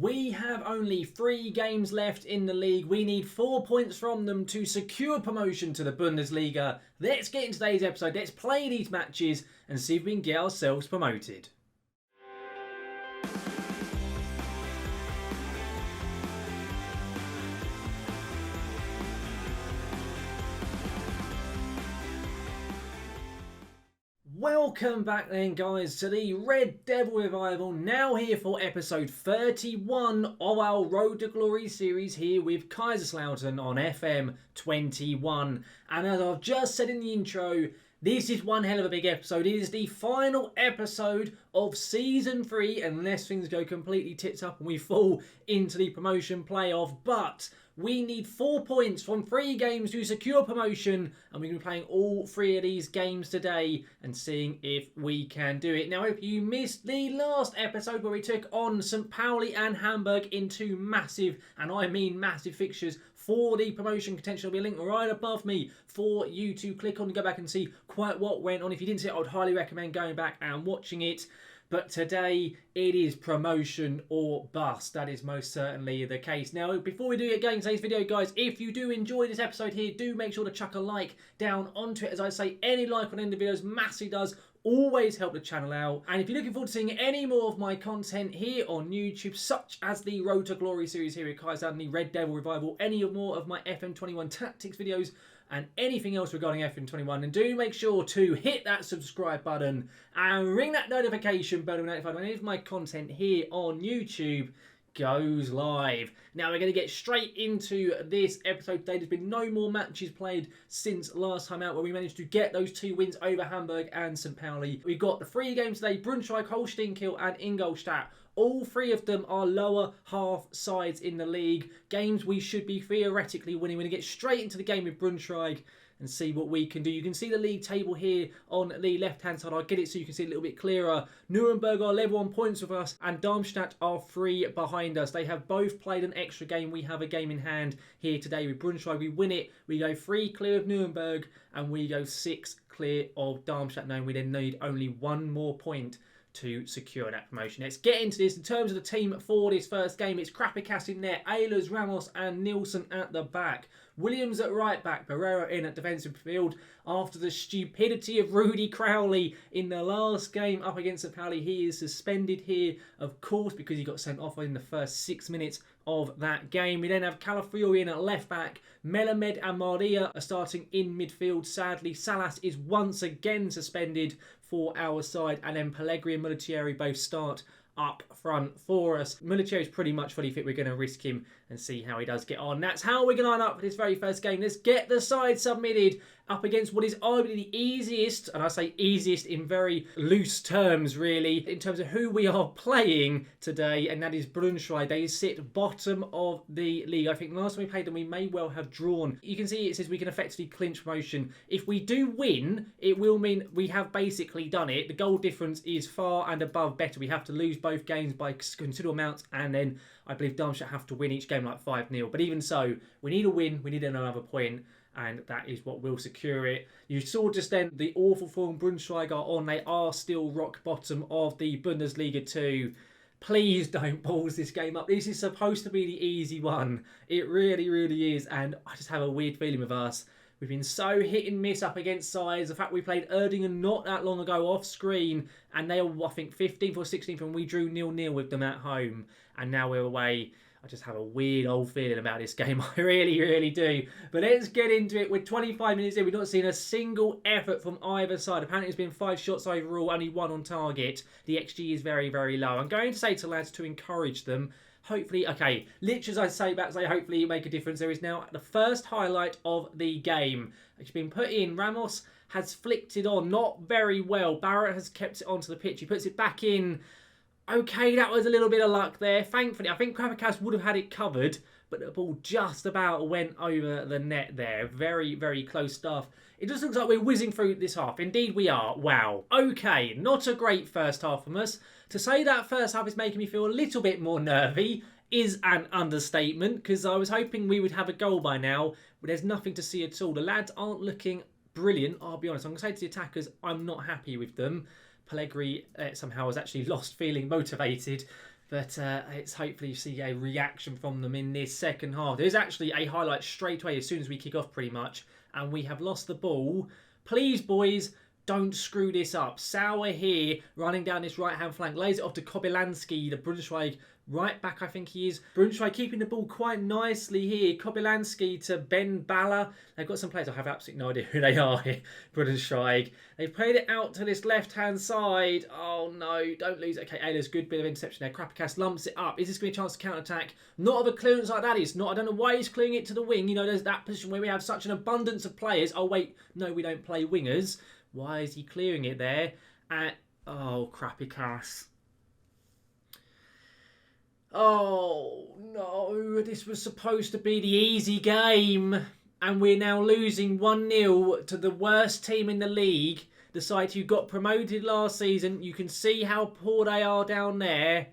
We have only 3 games left in the league. We need 4 points from them to secure promotion to the Bundesliga. Let's get into today's episode. Let's play these matches and see if we can get ourselves promoted. Welcome back then, guys, to the Red Devil Revival, now here for episode 31 of our Road to Glory series here with Kaiserslautern on FM21. And as I've just said in the intro, this is one hell of a big episode. It is the final episode of Season 3, unless things go completely tits up and we fall into the promotion playoff. But we need 4 points from 3 games to secure promotion, and we're going to be playing all 3 of these games today and seeing if we can do it. Now, if you missed the last episode where we took on St. Pauli and Hamburg in 2 massive, and I mean massive fixtures for the promotion contention, there'll be a link right above me for you to click on and go back and see quite what went on. If you didn't see it, I would highly recommend going back and watching it. But today, it is promotion or bust. That is most certainly the case. Now, before we do get going today's video, guys, if you do enjoy this episode here, do make sure to chuck a like down onto it. As I say, any like on any of the videos massively does always help the channel out. And if you're looking forward to seeing any more of my content here on YouTube, such as the Road to Glory series here at Kaiserslautern, the Red Devil Revival, any more of my FM21 tactics videos, and anything else regarding FM21, and do make sure to hit that subscribe button and ring that notification bell to be notified when any of my content here on YouTube goes live. Now we're going to get straight into this episode today. There's been no more matches played since last time out, where we managed to get those 2 wins over Hamburg and St. Pauli. We've got the 3 games today: Braunschweig, Holstein Kiel and Ingolstadt. All 3 of them are lower half sides in the league. Games we should be theoretically winning. We're going to get straight into the game with Braunschweig and see what we can do. You can see the league table here on the left-hand side. I'll get it so you can see a little bit clearer. Nuremberg are level on points with us, and Darmstadt are 3 behind us. They have both played an extra game. We have a game in hand here today with Braunschweig. We win it. We go 3 clear of Nuremberg, and we go 6 clear of Darmstadt, knowing we then need only 1 more point to secure that promotion. Let's get into this. In terms of the team for this first game, it's Krapikas in there, Ehlers, Ramos and Nielsen at the back. Williams at right back, Barrera in at defensive field. After the stupidity of Rudy Crowley in the last game up against St. Pauli, he is suspended here, of course, because he got sent off in the first 6 minutes of that game. We then have Calafiori in at left back. Melamed and Maria are starting in midfield. Sadly, Salas is once again suspended for our side, and then Pellegrini and Mulatieri both start up front for us. Mulatieri is pretty much fully fit. We're going to risk him and see how he does get on. That's how we're going to line up for this very first game. Let's get the side submitted up against what is arguably the easiest, and I say easiest in very loose terms really, in terms of who we are playing today, and that is Braunschweig. They sit bottom of the league. I think last time we played them we may well have drawn. You can see it says we can effectively clinch promotion. If we do win, it will mean we have basically done it. The goal difference is far and above better. We have to lose both games by considerable amounts, and then I believe Darmstadt have to win each game like 5-0. But even so, we need a win, we need another point, and that is what will secure it. You saw just then the awful form Braunschweig are on. They are still rock bottom of the Bundesliga 2. Please don't pause this game up. This is supposed to be the easy one. It really, really is. And I just have a weird feeling with us. We've been so hit and miss up against sides. The fact we played Erdingen not that long ago off screen, and they were, I think, 15th or 16th, and we drew 0-0 with them at home. And now we're away. I just have a weird old feeling about this game. I really, really do. But let's get into it. We're 25 minutes in. We've not seen a single effort from either side. Apparently it's been 5 shots overall, only 1 on target. The XG is very, very low. I'm going to say to lads to encourage them. Hopefully, okay, literally as I say back, hopefully you make a difference. There is now the first highlight of the game. It's been put in. Ramos has flicked it on, not very well. Barrett has kept it onto the pitch. He puts it back in. Okay, that was a little bit of luck there. Thankfully, I think Krapikas would have had it covered, but the ball just about went over the net there. Very, very close stuff. It just looks like we're whizzing through this half. Indeed we are. Wow. Okay, not a great first half from us. To say that first half is making me feel a little bit more nervy is an understatement, because I was hoping we would have a goal by now, but there's nothing to see at all. The lads aren't looking brilliant, I'll be honest. I'm going to say to the attackers, I'm not happy with them. Pellegrini somehow has actually lost feeling motivated. But it's hopefully you see a reaction from them in this second half. There's actually a highlight straight away as soon as we kick off pretty much. And we have lost the ball. Please, boys, don't screw this up. Sauer here, running down this right-hand flank. Lays it off to Kobylanski, the Braunschweig right back, I think he is. Braunschweig keeping the ball quite nicely here. Kobylanski to Ben Baller. They've got some players. I have absolutely no idea who they are here. Braunschweig. They've played it out to this left-hand side. Oh, no. Don't lose it. Okay, Ayler's good bit of interception there. Krapikas lumps it up. Is this going to be a chance to counter-attack? Not of a clearance like that. It's not. I don't know why he's clearing it to the wing. You know, there's that position where we have such an abundance of players. Oh, wait. No, we don't play wingers. Why is he clearing it there? Oh, Krapikas. Oh, no. This was supposed to be the easy game. And we're now losing 1-0 to the worst team in the league. The side who got promoted last season. You can see how poor they are down there.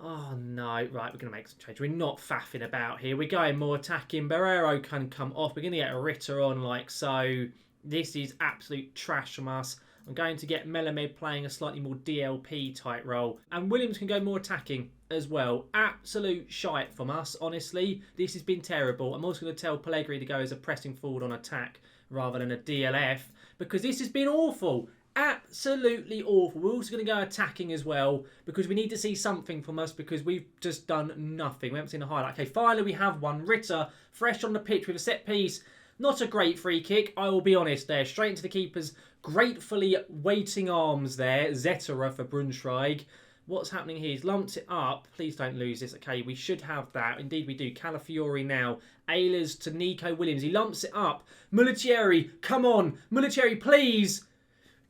Oh, no. Right, we're going to make some change. We're not faffing about here. We're going more attacking. Barrero can come off. We're going to get a Ritter on like so. This is absolute trash from us. I'm going to get Melamed playing a slightly more DLP type role. And Williams can go more attacking as well. Absolute shite from us, honestly. This has been terrible. I'm also going to tell Pellegrini to go as a pressing forward on attack rather than a DLF. Because this has been awful. Absolutely awful. We're also going to go attacking as well. Because we need to see something from us. Because we've just done nothing. We haven't seen a highlight. Okay, finally we have one. Ritter, fresh on the pitch with a set piece. Not a great free kick, I will be honest there. Straight into the keeper's gratefully waiting arms there. Zetterer for Braunschweig. What's happening here? He's lumped it up. Please don't lose this. Okay, we should have that. Indeed we do. Calafiori now. Ehlers to Nico Williams. He lumps it up. Mulichieri, come on. Mulichieri, please.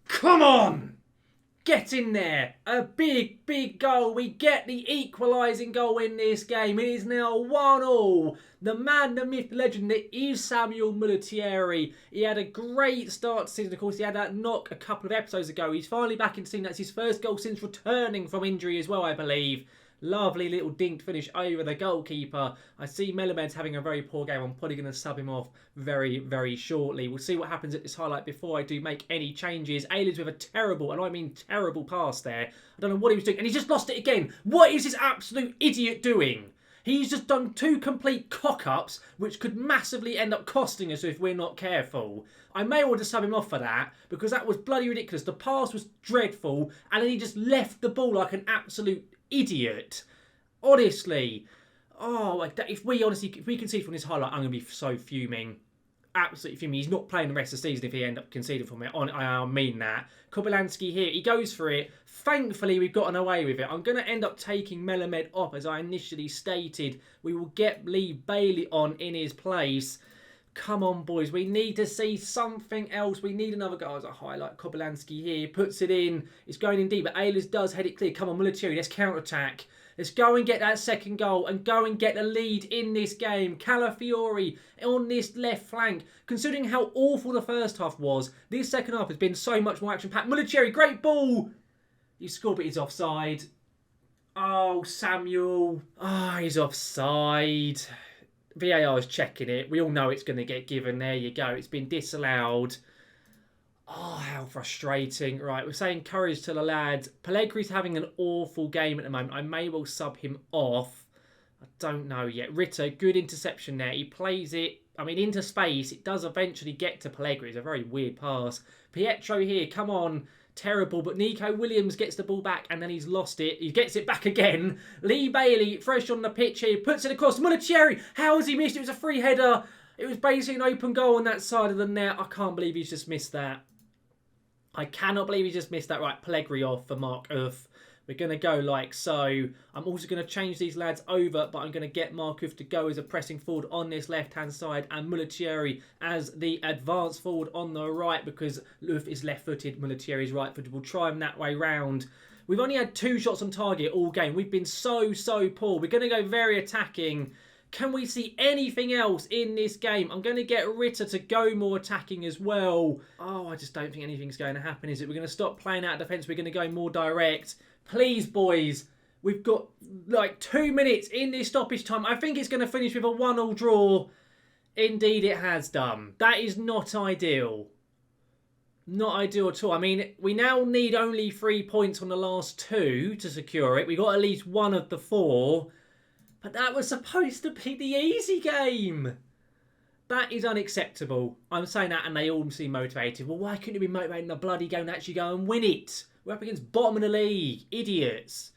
Come on. Get in there. A big, big goal. We get the equalising goal in this game. It is now 1-1. The man, the myth, the legend, that is Samuel Mulichieri. He had a great start to the season. Of course, he had that knock a couple of episodes ago. He's finally back in the team. That's his first goal since returning from injury as well, I believe. Lovely little dinked finish over the goalkeeper. I see Melamed's having a very poor game. I'm probably going to sub him off very, very shortly. We'll see what happens at this highlight before I do make any changes. Ehlers with a terrible, and I mean terrible pass there. I don't know what he was doing. And he's just lost it again. What is this absolute idiot doing? He's just done 2 complete cock-ups, which could massively end up costing us if we're not careful. I may well just sub him off for that, because that was bloody ridiculous. The pass was dreadful, and then he just left the ball like an absolute idiot. Honestly. Oh, if we concede from this highlight, I'm going to be so fuming. Absolutely fuming. He's not playing the rest of the season if he ends up conceding from it. I mean that. Kobylanski here. He goes for it. Thankfully, we've gotten away with it. I'm going to end up taking Melamed off, as I initially stated. We will get Lee Bailey on in his place. Come on, boys. We need to see something else. We need another goal as a highlight. Kobylanski here. Puts it in. It's going in deep, but Ehlers does head it clear. Come on, Mulichieri. Let's counter-attack. Let's go and get that second goal and go and get the lead in this game. Calafiori on this left flank. Considering how awful the first half was, this second half has been so much more action-packed. Mulichieri, great ball. You scored, but he's offside. Oh, Samuel. Ah, he's offside. VAR is checking it. We all know it's going to get given. There you go. It's been disallowed. Oh, how frustrating. Right, we're saying courage to the lads. Pellegrini's having an awful game at the moment. I may well sub him off. I don't know yet. Ritter, good interception there. He plays it, into space. It does eventually get to Pellegrini. It's a very weird pass. Pietro here, come on. Terrible, but Nico Williams gets the ball back and then he's lost it. He gets it back again. Lee Bailey, fresh on the pitch here, puts it across. Mulichieri, how has he missed it? It was a free header. It was basically an open goal on that side of the net. I can't believe he's just missed that. I cannot believe he just missed that. Right, Pellegrini off for Mark Uff. We're going to go like so. I'm also going to change these lads over, but I'm going to get Mark Uff to go as a pressing forward on this left-hand side and Mulichieri as the advanced forward on the right because Uff is left-footed, Mulichieri is right-footed. We'll try him that way round. We've only had 2 shots on target all game. We've been so poor. We're going to go very attacking. Can we see anything else in this game? I'm going to get Ritter to go more attacking as well. Oh, I just don't think anything's going to happen, is it? We're going to stop playing out of defence. We're going to go more direct. Please, boys. We've got like 2 minutes in this stoppage time. I think it's going to finish with a 1-1 draw. Indeed, it has done. That is not ideal. Not ideal at all. I mean, we now need only 3 points on the last 2 to secure it. We got at least 1 of the 4. But that was supposed to be the easy game. That is unacceptable. I'm saying that and they all seem motivated. Well, why couldn't you be motivated in a bloody game and actually go and win it? We're up against bottom of the league. Idiots.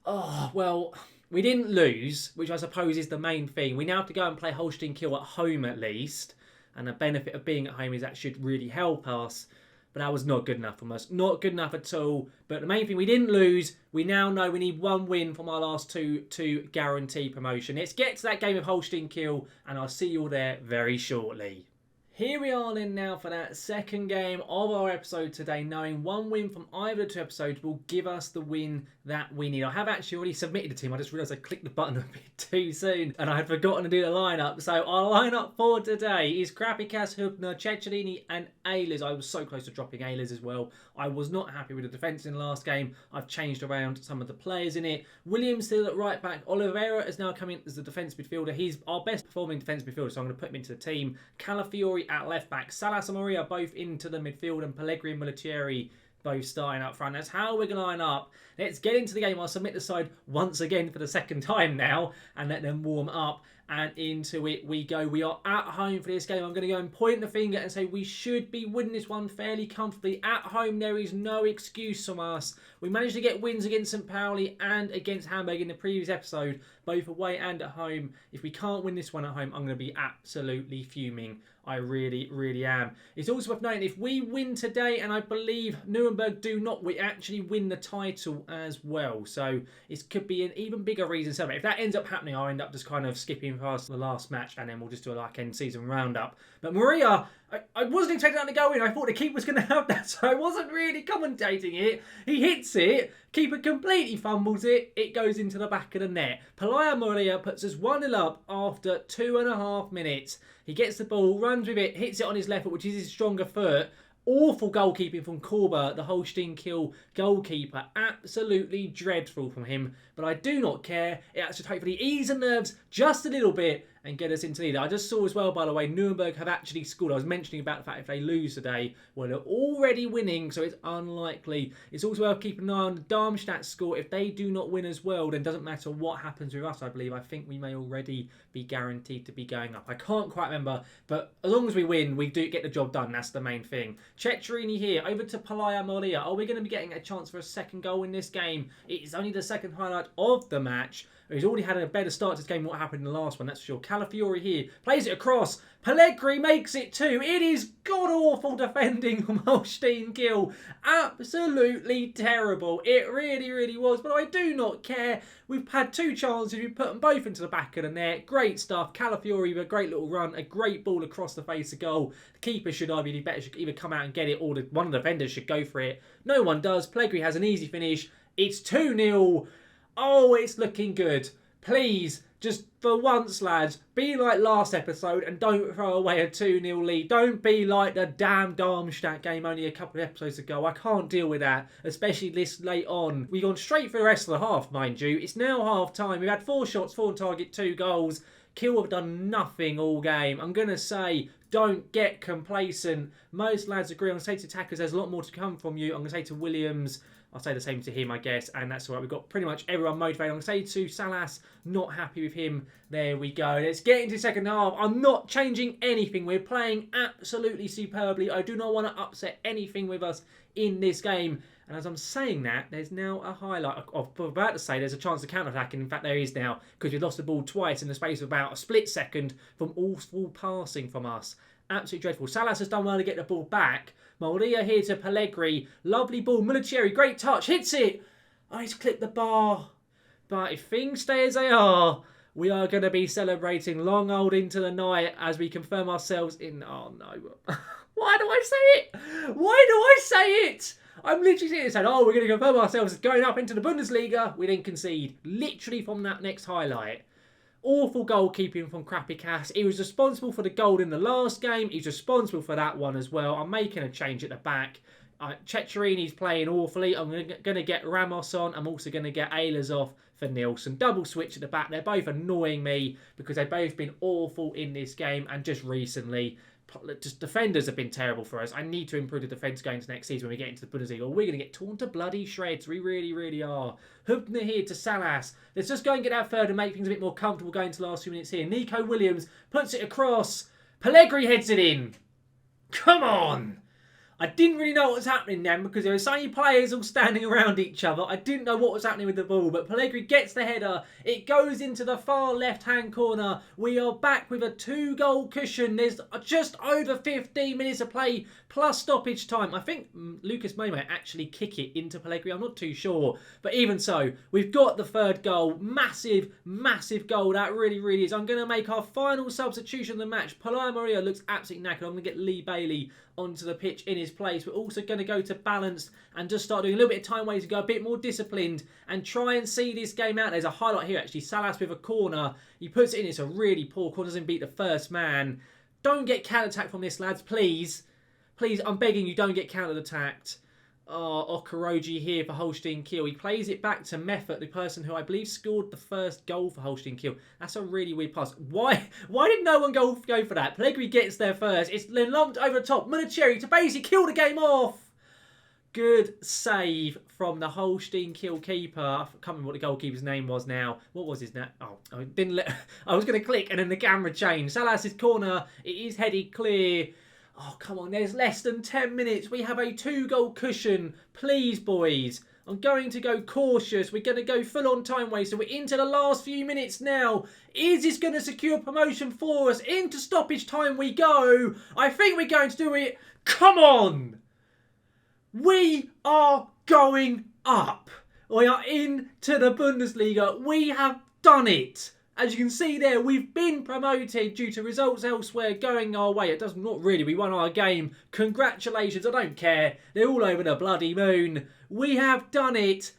Oh, well, we didn't lose, which I suppose is the main thing. We now have to go and play Holstein Kiel at home at least. And the benefit of being at home is that should really help us. But that was not good enough from us. Not good enough at all. But the main thing, we didn't lose. We now know we need 1 win from our last 2 to guarantee promotion. Let's get to that game of Holstein Kiel, and I'll see you all there very shortly. Here we are then now for that second game of our episode today, knowing 1 win from either of the 2 episodes will give us the win that we need. I have actually already submitted the team. I just realised I clicked the button a bit too soon and I had forgotten to do the lineup. So our lineup for today is Krapikas, Hubner, Ceccherini and Ehlers. I was so close to dropping Ehlers as well. I was not happy with the defence in the last game. I've changed around some of the players in it. Williams still at right back. Oliveira is now coming as the defence midfielder. He's our best performing defence midfielder, so I'm going to put him into the team. Calafiori at left back. Salas and Moria both into the midfield, and Pellegrini and Mulichieri both starting up front. That's how we're going to line up. Let's get into the game. I'll submit the side once again for the second time now and let them warm up. And into it we go. We are at home for this game. I'm going to go and point the finger and say we should be winning this one fairly comfortably. At home, there is no excuse from us. We managed to get wins against St. Pauli and against Hamburg in the previous episode, both away and at home. If we can't win this one at home, I'm going to be absolutely fuming. I really, really am. It's also worth noting, if we win today, and I believe Nuremberg do not, we actually win the title as well. So it could be an even bigger reason to celebrate. If that ends up happening, I'll end up just kind of skipping past the last match and then we'll just do a like end season roundup. But Maria, I wasn't expecting that to go in. I thought the keeper was going to have that, so I wasn't really commentating it. He hits it, keeper completely fumbles it, it goes into the back of the net. Pelaya Maria puts us 1-0 up after 2.5 minutes. He gets the ball, runs with it, hits it on his left foot, which is his stronger foot. Awful goalkeeping from Korber, the Holstein Kiel goalkeeper. Absolutely dreadful from him. But I do not care. It should hopefully ease the nerves just a little bit and get us into the lead. I just saw as well, by the way, Nuremberg have actually scored. I was mentioning about the fact if they lose today, well, they're already winning, so it's unlikely. It's also worth keeping an eye on the Darmstadt score. If they do not win as well, then it doesn't matter what happens with us, I believe. I think we may already be guaranteed to be going up. I can't quite remember, but as long as we win, we do get the job done. That's the main thing. Ceccherini here, over to Pelaya Moria. Are we going to be getting a chance for a second goal in this game? It is only the second highlight of the match. He's already had a better start to this game than what happened in the last one, that's for sure. Calafiori here, plays it across. Pellegrini makes it 2. It is god-awful defending from Holstein Kiel. Absolutely terrible. It really, really was, but I do not care. We've had 2 chances. We've put them both into the back of the net. Great stuff. Calafiori with a great little run, a great ball across the face of goal. The keeper should be better, should either come out and get it, or one of the defenders should go for it. No one does. Pellegrini has an easy finish. It's 2-0. Oh, it's looking good. Please, just for once, lads, be like last episode and don't throw away a 2-0 lead. Don't be like the damn Darmstadt game only a couple of episodes ago. I can't deal with that, especially this late on. We've gone straight for the rest of the half, mind you. It's now half time. We've had 4 shots, 4 on target, 2 goals. Kiel have done nothing all game. I'm going to say, don't get complacent. Most lads agree. I'm going to say to attackers, there's a lot more to come from you. I'm going to say to Williams, I'll say the same to him, I guess, and that's all right. We've got pretty much everyone motivated. I'm going to say to Salas, not happy with him. There we go. Let's get into the second half. I'm not changing anything. We're playing absolutely superbly. I do not want to upset anything with us in this game. And as I'm saying that, there's now a highlight. I'm about to say there's a chance to counter-attack, and in fact there is now, because we've lost the ball twice in the space of about a split second from awful passing from us. Absolutely dreadful. Salas has done well to get the ball back. Moldia here to Pellegrini. Lovely ball. Mulichieri, great touch. Hits it. Oh, he's clipped the bar. But if things stay as they are, we are going to be celebrating long old into the night as we confirm ourselves in... Oh, no. Why do I say it? Why do I say it? I'm literally sitting there saying, oh, we're going to confirm ourselves as going up into the Bundesliga. We then concede. Literally from that next highlight. Awful goalkeeping from Krapikas. He was responsible for the goal in the last game. He's responsible for that one as well. I'm making a change at the back. Ceccherini's playing awfully. I'm going to get Ramos on. I'm also going to get Ehlers off for Nielsen. Double switch at the back. They're both annoying me because they've both been awful in this game and just recently. just defenders have been terrible for us. I need to improve the defence going into next season when we get into the Bundesliga. We're going to get torn to bloody shreds. We really, really are. Hübner here to Salas. Let's just go and get that third and make things a bit more comfortable going to the last few minutes here. Nico Williams puts it across. Pellegrini heads it in. Come on. I didn't really know what was happening then because there were so many players all standing around each other. I didn't know what was happening with the ball, but Pellegrini gets the header. It goes into the far left-hand corner. We are back with a 2-goal cushion. There's just over 15 minutes of play plus stoppage time. I think Lucas May might actually kick it into Pellegrini. I'm not too sure. But even so, we've got the third goal. Massive, massive goal. That really, really is. I'm going to make our final substitution of the match. Palaio Maria looks absolutely knackered. I'm going to get Lee Bailey onto the pitch in his place. We're also going to go to balanced and just start doing a little bit of time ways to go a bit more disciplined and try and see this game out. There's a highlight here actually. Salas with a corner. He puts it in. It's a really poor corner. Doesn't beat the first man. Don't get counter-attacked from this, lads. Please. Please, I'm begging you, don't get counter-attacked. Oh, Okoroji here for Holstein Kiel. He plays it back to Meffert, the person who I believe scored the first goal for Holstein Kiel. That's a really weird pass. Why did no one go for that? Pellegrini gets there first. It's then lumped over the top. Munacheri to basically kill the game off. Good save from the Holstein Kiel keeper. I can't remember what the goalkeeper's name was now. What was his name? Oh, I didn't let. I was going to click and then the camera changed. Salas's corner. It is headed clear. Oh, come on, there's less than 10 minutes. We have a 2-goal cushion. Please, boys. I'm going to go cautious. We're going to go full on time waste. So we're into the last few minutes now. Is this going to secure promotion for us? Into stoppage time we go. I think we're going to do it. Come on. We are going up. We are into the Bundesliga. We have done it. As you can see there, we've been promoted due to results elsewhere going our way. It does not really. We won our game. Congratulations. I don't care. They're all over the bloody moon. We have done it.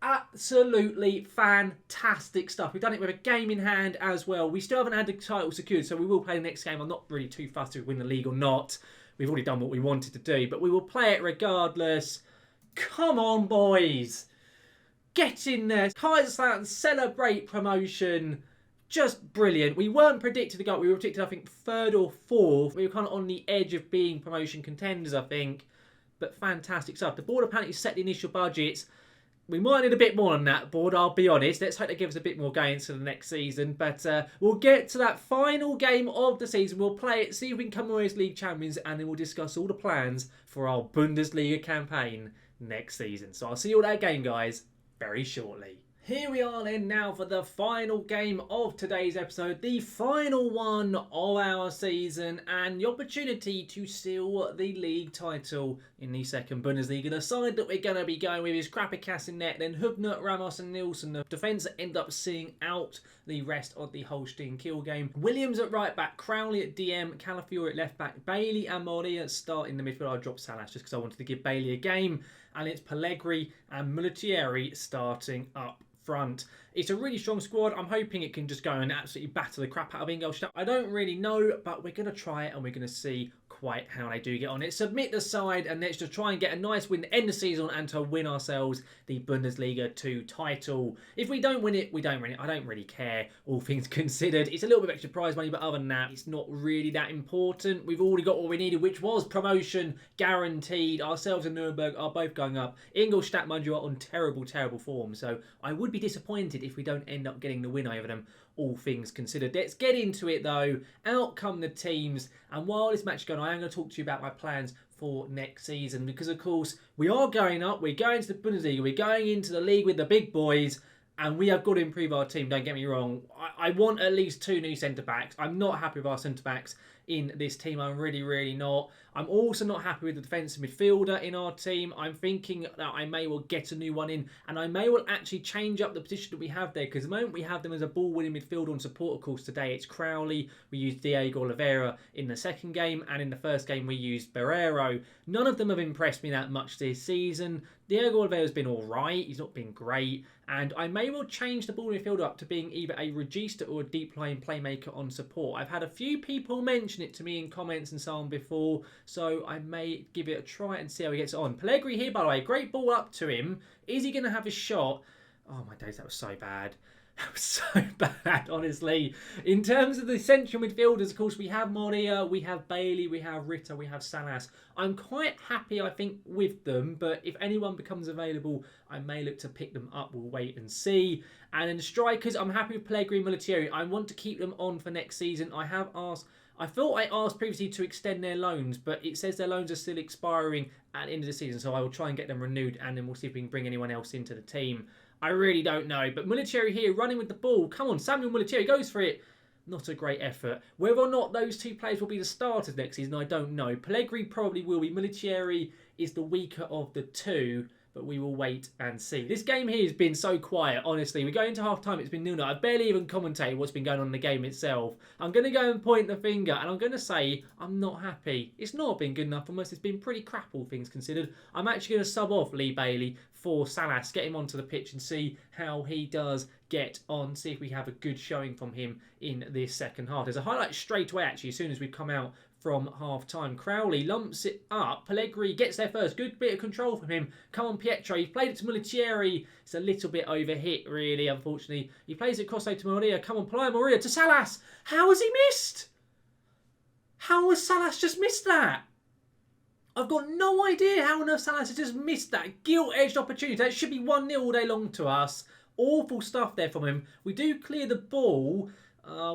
Absolutely fantastic stuff. We've done it with a game in hand as well. We still haven't had the title secured, so we will play the next game. I'm not really too fussed if we win the league or not. We've already done what we wanted to do, but we will play it regardless. Come on, boys. Get in there. Kaiserslautern celebrate promotion. Just brilliant. We weren't predicted to go. We were predicted, I think, 3rd or 4th. We were kind of on the edge of being promotion contenders, I think. But fantastic stuff. The board apparently set the initial budgets. We might need a bit more on that board, I'll be honest. Let's hope they give us a bit more gains for the next season. But we'll get to that final game of the season. We'll play it, see if we can come away as league champions, and then we'll discuss all the plans for our Bundesliga campaign next season. So I'll see you all that game, guys, very shortly. Here we are then now for the final game of today's episode, the final one of our season, and the opportunity to seal the league title in the second Bundesliga. The side that we're going to be going with is Krapikas in net, then Hübner, Ramos and Nielsen, the defence that end up seeing out the rest of the Holstein Kiel game. Williams at right back, Crowley at DM, Calafiore at left back, Bailey and Moria start in the midfield. I dropped Salas just because I wanted to give Bailey a game, and it's Pellegrini and Mulatieri starting up front. It's a really strong squad. I'm hoping it can just go and absolutely batter the crap out of Ingolstadt. I don't really know, but we're going to try it and we're going to see quite how they do get on it. Submit the side and let's just try and get a nice win to end the season and to win ourselves the Bundesliga 2 title. If we don't win it, we don't win it. I don't really care, all things considered. It's a little bit of extra prize money, but other than that, it's not really that important. We've already got what we needed, which was promotion guaranteed. Ourselves and Nuremberg are both going up. Ingolstadt, mind you, are on terrible, terrible form. So I would be disappointed if we don't end up getting the win over them, all things considered. Let's get into it though. Out come the teams, and while this match is going on, I am going to talk to you about my plans for next season, because of course we are going up, we're going to the Bundesliga, we're going into the league with the big boys, and we have got to improve our team, don't get me wrong. I want at least 2 new centre-backs. I'm not happy with our centre-backs in this team. I'm really, really not. I'm also not happy with the defensive midfielder in our team. I'm thinking that I may well get a new one in, and I may well actually change up the position that we have there, because at the moment we have them as a ball-winning midfielder on support. Of course, today it's Crowley. We used Diego Oliveira in the second game, and in the first game we used Barreiro. None of them have impressed me that much this season. Diego Oliveira's been all right. He's not been great. And I may well change the ball midfielder up to being either a regista or a deep line playmaker on support. I've had a few people mention it to me in comments and so on before, so I may give it a try and see how he gets on. Pellegrini here, by the way, great ball up to him. Is he going to have a shot? Oh my days, that was so bad. So bad, honestly. In terms of the central midfielders, of course, we have Moria, we have Bailey, we have Ritter, we have Salas. I'm quite happy, I think, with them, but if anyone becomes available, I may look to pick them up. We'll wait and see. And in the strikers, I'm happy with Pellegrini and Militieri. I want to keep them on for next season. I thought I asked previously to extend their loans, but it says their loans are still expiring at the end of the season, so I will try and get them renewed, and then we'll see if we can bring anyone else into the team. I really don't know. But Militieri here running with the ball. Come on, Samuel Militieri goes for it. Not a great effort. Whether or not those two players will be the starters next season, I don't know. Pellegrini probably will be. Militieri is the weaker of the two, but we will wait and see. This game here has been so quiet, honestly. We go into half-time, it's been 0-0. I barely even commentate what's been going on in the game itself. I'm going to go and point the finger, and I'm going to say I'm not happy. It's not been good enough for us. It's been pretty crap, all things considered. I'm actually going to sub off Lee Bailey for Salas, get him onto the pitch and see how he does get on, see if we have a good showing from him in this second half. There's a highlight straight away, actually, as soon as we've come out from half-time. Crowley lumps it up. Pellegrini gets there first. Good bit of control from him. Come on, Pietro. He's played it to Militieri. It's a little bit overhit, really, unfortunately. He plays it across to Moria. Come on, Playa Moria to Salas. How has he missed? How has Salas just missed that? I've got no idea how on earth Salas has just missed that gilt-edged opportunity. That should be 1-0 all day long to us. Awful stuff there from him. We do clear the ball.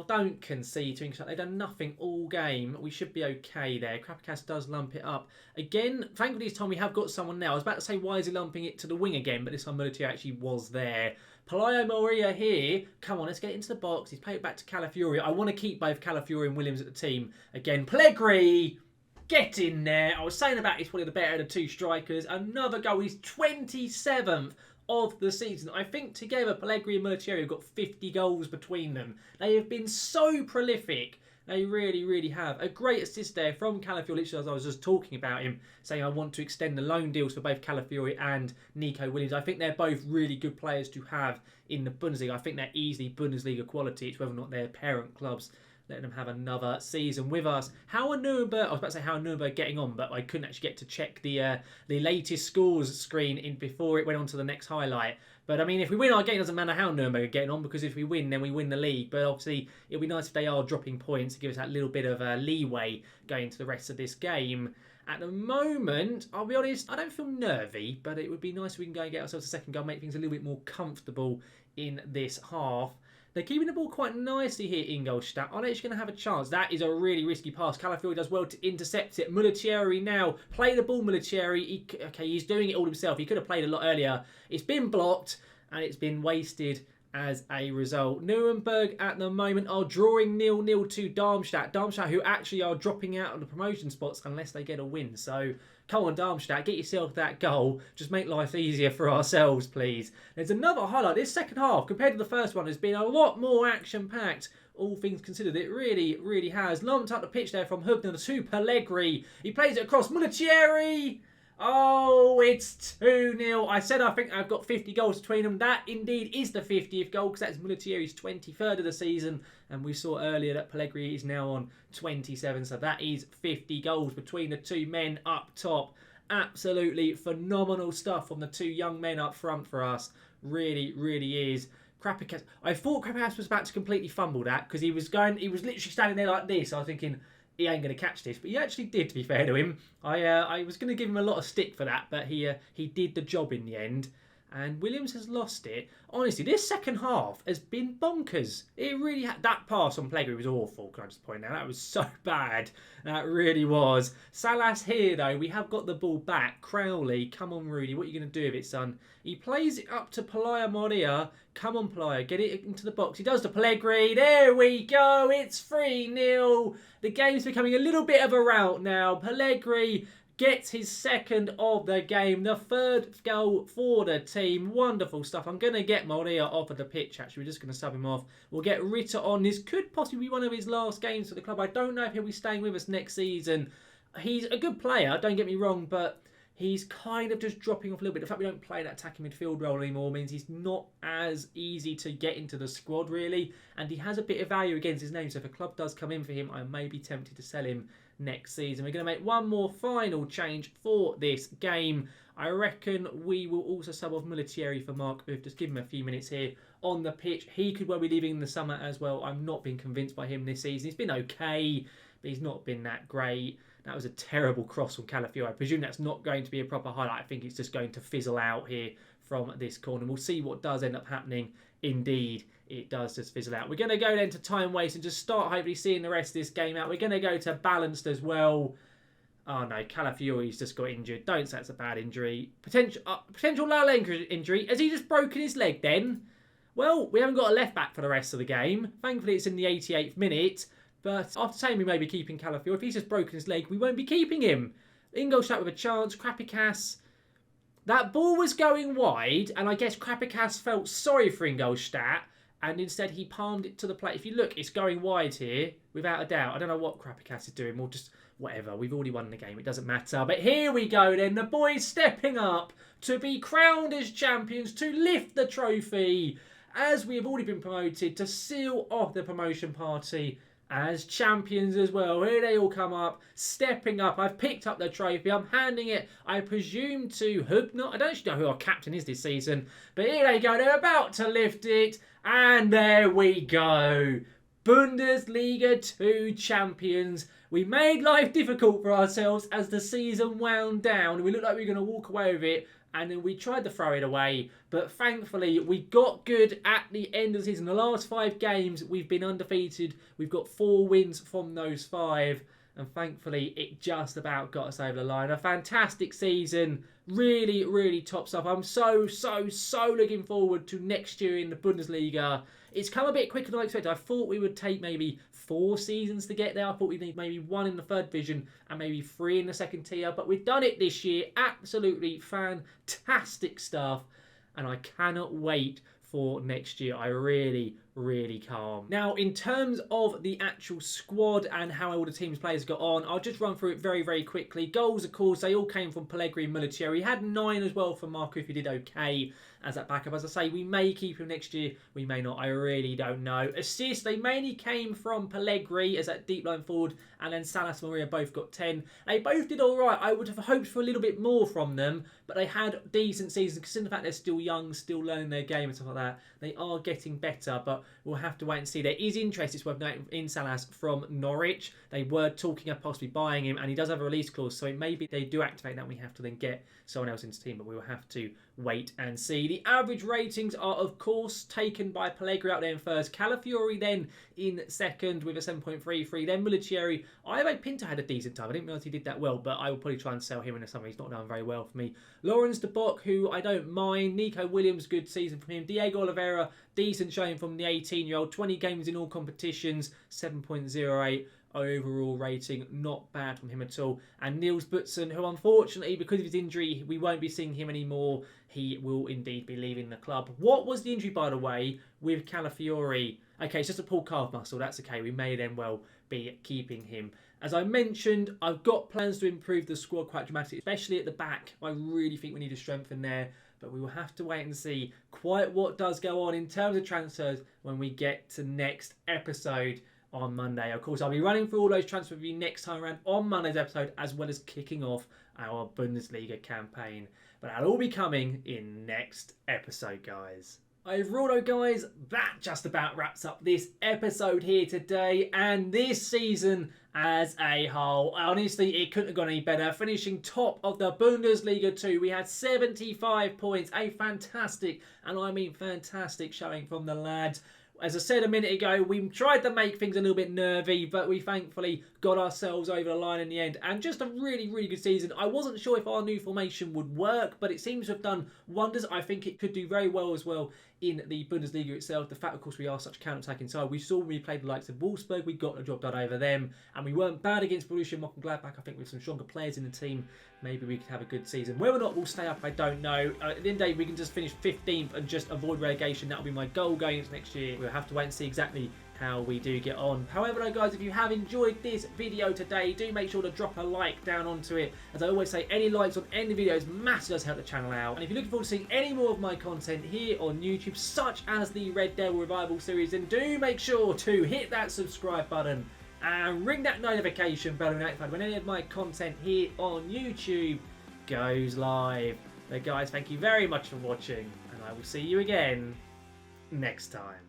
Don't concede to Ingolstadt. They've done nothing all game. We should be okay there. Krapikas does lump it up. Again, thankfully this time we have got someone now. I was about to say, why is he lumping it to the wing again? But this time Militieri actually was there. Pelayo Moria here. Come on, let's get into the box. He's played it back to Calafiori. I want to keep both Calafiori and Williams at the team. Again, Pellegrini. Get in there. I was saying about he's probably the better of the two strikers. Another goal. He's 27th of the season. I think together Pellegrini and Militieri have got 50 goals between them. They have been so prolific. They really, really have. A great assist there from Calafiori, literally as I was just talking about him, saying I want to extend the loan deals for both Calafiori and Nico Williams. I think they're both really good players to have in the Bundesliga. I think they're easily Bundesliga quality. It's whether or not their parent clubs letting them have another season with us. How are Nuremberg? I was about to say how are Nuremberg getting on, but I couldn't actually get to check the latest scores screen in before it went on to the next highlight. But I mean, if we win our game, it doesn't matter how Nuremberg are getting on, because if we win, then we win the league. But obviously, it'll be nice if they are dropping points to give us that little bit of leeway going into the rest of this game. At the moment, I'll be honest, I don't feel nervy, but it would be nice if we can go and get ourselves a second goal, make things a little bit more comfortable in this half. They're keeping the ball quite nicely here, Ingolstadt. Are they actually going to have a chance? That is a really risky pass. Calafiori does well to intercept it. Militieri now. Play the ball, Militieri. He's doing it all himself. He could have played a lot earlier. It's been blocked, and it's been wasted as a result. Nuremberg at the moment are drawing 0-0 to Darmstadt. Darmstadt, who actually are dropping out of the promotion spots unless they get a win. So, come on, Darmstadt, get yourself that goal. Just make life easier for ourselves, please. There's another highlight. This second half, compared to the first one, has been a lot more action-packed. All things considered, it really, really has. Lumped up the pitch there from Hubner to Pellegrini. He plays it across. Militieri! Oh, it's 2-0. I said I think I've got 50 goals between them. That indeed is the 50th goal, because that's Militieri's 23rd of the season. And we saw earlier that Pellegrini is now on 27. So that is 50 goals between the two men up top. Absolutely phenomenal stuff from the two young men up front for us. Really, really is. Krapikas. I thought Krapikas was about to completely fumble that, because he was literally standing there like this. I was thinking, he ain't going to catch this, but he actually did, to be fair to him. I was going to give him a lot of stick for that, but he did the job in the end. And Williams has lost it. Honestly, this second half has been bonkers. It really had. That pass on Pellegrini was awful, can I just point out? That was so bad. That really was. Salas here, though. We have got the ball back. Crowley, come on, Rudy. What are you going to do with it, son? He plays it up to Pelaya Moria. Come on, Pelaya. Get it into the box. He does to Pellegrini. There we go. It's 3-0. The game's becoming a little bit of a rout now. Pellegrini gets his second of the game. The third goal for the team. Wonderful stuff. I'm going to get Moria off of the pitch, actually. We're just going to sub him off. We'll get Ritter on. This could possibly be one of his last games for the club. I don't know if he'll be staying with us next season. He's a good player, don't get me wrong, but he's kind of just dropping off a little bit. The fact we don't play that attacking midfield role anymore means he's not as easy to get into the squad, really. And he has a bit of value against his name. So if a club does come in for him, I may be tempted to sell him next season. We're going to make one more final change for this game. I reckon we will also sub off Militieri for Mark Uth. Just give him a few minutes here on the pitch. He could well be leaving in the summer as well. I'm not being convinced by him this season. He's been okay, but he's not been that great. That was a terrible cross from Calafiori. I presume that's not going to be a proper highlight. I think it's just going to fizzle out here from this corner. We'll see what does end up happening. Indeed, it does just fizzle out. We're going to go then to time waste and just start hopefully seeing the rest of this game out. We're going to go to balanced as well. Oh no, Calafiori's just got injured. Don't say it's a bad injury. Potential low leg injury. Has he just broken his leg then? Well, we haven't got a left back for the rest of the game. Thankfully, it's in the 88th minute. But after saying we may be keeping Calafiori, if he's just broken his leg, we won't be keeping him. Ingolstadt with a chance. Krapikas. That ball was going wide, and I guess Krapikas felt sorry for Ingolstadt, and instead he palmed it to the plate. If you look, it's going wide here, without a doubt. I don't know what Krapikas is doing. We'll just, whatever. We've already won the game. It doesn't matter. But here we go then. The boys stepping up to be crowned as champions, to lift the trophy, as we have already been promoted, to seal off the promotion party as champions as well. Here they all come up, stepping up. I've picked up the trophy. I'm handing it, I presume, to Hubner. I don't actually know who our captain is this season, but here they go. They're about to lift it, and there we go. Bundesliga 2 champions. We made life difficult for ourselves as the season wound down. We looked like we were going to walk away with it, and then we tried to throw it away. But thankfully, we got good at the end of the season. The last 5 games, we've been undefeated. We've got 4 wins from those 5. And thankfully, it just about got us over the line. A fantastic season. Really, really top stuff. I'm so looking forward to next year in the Bundesliga. It's come a bit quicker than I expected. I thought we would take maybe 4 seasons to get there. I thought we'd need maybe 1 in the 3rd division and maybe 3 in the 2nd tier. But we've done it this year. Absolutely fantastic stuff. And I cannot wait for next year. I really can't. Now, in terms of the actual squad and how all the team's players got on, I'll just run through it very quickly. Goals, of course, they all came from Pellegrini and Mullitieri. He had 9 as well from Marco, if he did okay as that backup. As I say, we may keep him next year, we may not. I really don't know. Assists, they mainly came from Pellegrini as that deep line forward, and then Salas and Maria both got 10. They both did all right. I would have hoped for a little bit more from them, but they had decent seasons, considering the fact they're still young, still learning their game and stuff like that. They are getting better, but we'll have to wait and see. There is interest, it's worth noting, in Salas from Norwich. They were talking of possibly buying him, and he does have a release clause, so it may be they do activate that and we have to then get someone else into the team, but we will have to wait and see. The average ratings are, of course, taken by Pellegrini out there in 1st. Calafiori then in 2nd with a 7.33. Then Mullitieri. Ivo Pinto had a decent time. I didn't realise he did that well, but I will probably try and sell him in the summer. He's not done very well for me. Lawrence de Bock, who I don't mind. Nico Williams, good season from him. Diego Oliveira, decent showing from the 18-year-old. 20 games in all competitions, 7.08. Overall rating, not bad from him at all. And Niels Butson, who unfortunately, because of his injury, we won't be seeing him anymore. He will indeed be leaving the club. What was the injury, by the way, with Calafiori? Okay, it's just a pulled calf muscle. That's okay. We may then well be keeping him. As I mentioned, I've got plans to improve the squad quite dramatically, especially at the back. I really think we need to strengthen there. But we will have to wait and see quite what does go on in terms of transfers when we get to next episode on Monday. Of course, I'll be running through all those transfers with you next time around on Monday's episode, as well as kicking off our Bundesliga campaign. But that'll all be coming in next episode, guys. Overall though, guys, that just about wraps up this episode here today and this season as a whole. Honestly, it couldn't have gone any better. Finishing top of the Bundesliga 2, we had 75 points. A fantastic, and I mean fantastic, showing from the lads. As I said a minute ago, we tried to make things a little bit nervy, but we thankfully got ourselves over the line in the end. And just a really good season. I wasn't sure if our new formation would work, but it seems to have done wonders. I think it could do very well as well in the Bundesliga itself. The fact, of course, we are such a counter-attacking side. We saw when we played the likes of Wolfsburg, we got the job done over them. And we weren't bad against Borussia Mönchengladbach. I think with some stronger players in the team, maybe we could have a good season. Whether or not we'll stay up, I don't know. At the end of the day, we can just finish 15th and just avoid relegation. That'll be my goal going into next year. We'll have to wait and see exactly how we do get on. However though, guys, if you have enjoyed this video today, do make sure to drop a like down onto it. As I always say, any likes on any videos massively does help the channel out. And if you're looking forward to seeing any more of my content here on YouTube, such as the Red Devil Revival series, then do make sure to hit that subscribe button and ring that notification bell to be notified when any of my content here on YouTube goes live. So guys, thank you very much for watching, and I will see you again next time.